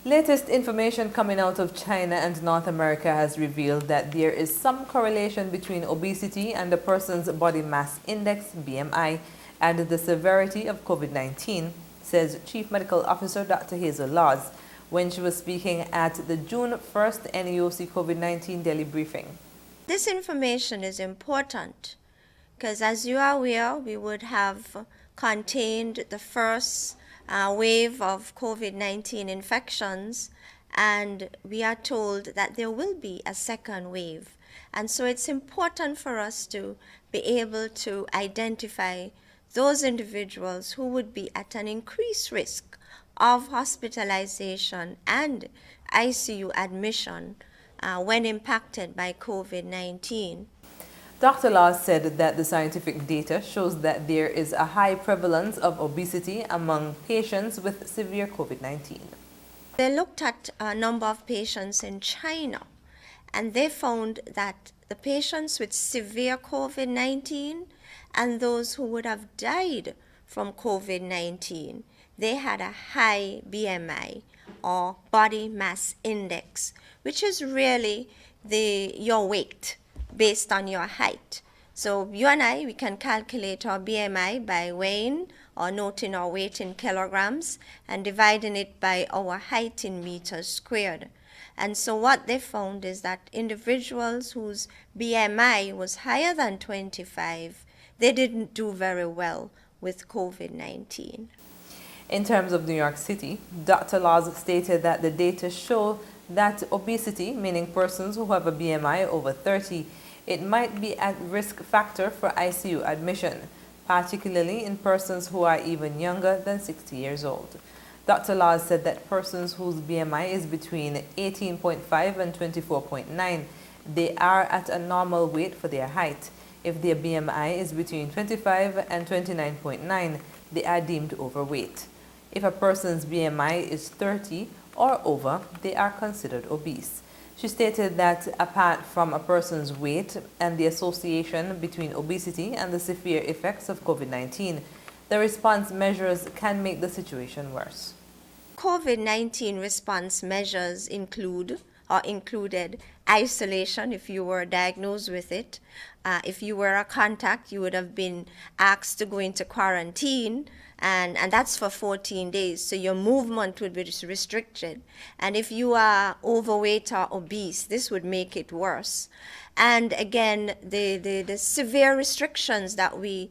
Latest information coming out of China and North America has revealed that there is some correlation between obesity and a person's body mass index, BMI, and the severity of COVID-19, says Chief Medical Officer Dr. Hazel Laws when she was speaking at the June 1st NEOC COVID-19 daily briefing. This information is important because, as you are aware, we would have contained the first wave of COVID-19 infections, and we are told that there will be a second wave. And so it's important for us to be able to identify those individuals who would be at an increased risk of hospitalization and ICU admission when impacted by COVID-19. Dr. Laws said that the scientific data shows that there is a high prevalence of obesity among patients with severe COVID-19. They looked at a number of patients in China, and they found that the patients with severe COVID-19 and those who would have died from COVID-19, they had a high BMI or body mass index, which is really your weight based on your height. So you and I, we can calculate our BMI by weighing or noting our weight in kilograms and dividing it by our height in meters squared. And so what they found is that individuals whose BMI was higher than 25, they didn't do very well with COVID-19. In terms of New York City, Dr. Laws stated that the data show that obesity, meaning persons who have a BMI over 30, it might be a risk factor for ICU admission, particularly in persons who are even younger than 60 years old. Dr. Laws said that persons whose BMI is between 18.5 and 24.9, they are at a normal weight for their height. If their BMI is between 25 and 29.9, they are deemed overweight. If a person's BMI is 30 or over, they are considered obese. She stated that apart from a person's weight and the association between obesity and the severe effects of COVID-19, the response measures can make the situation worse. COVID-19 response measures included isolation if you were diagnosed with it. If you were a contact, you would have been asked to go into quarantine, and that's for 14 days. So your movement would be restricted. And if you are overweight or obese, this would make it worse. And again, the severe restrictions that we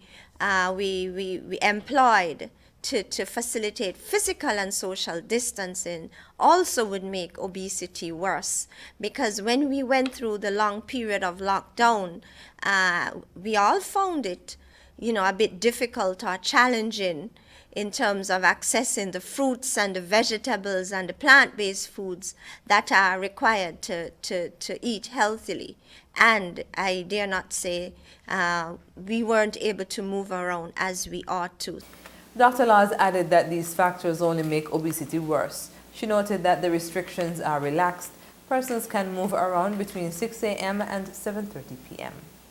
employed to facilitate physical and social distancing also would make obesity worse, because when we went through the long period of lockdown, we all found it, a bit difficult or challenging in terms of accessing the fruits and the vegetables and the plant-based foods that are required to eat healthily. And I dare not say we weren't able to move around as we ought to. Dr. Laws added that these factors only make obesity worse. She noted that the restrictions are relaxed. Persons can move around between 6 a.m. and 7:30 p.m.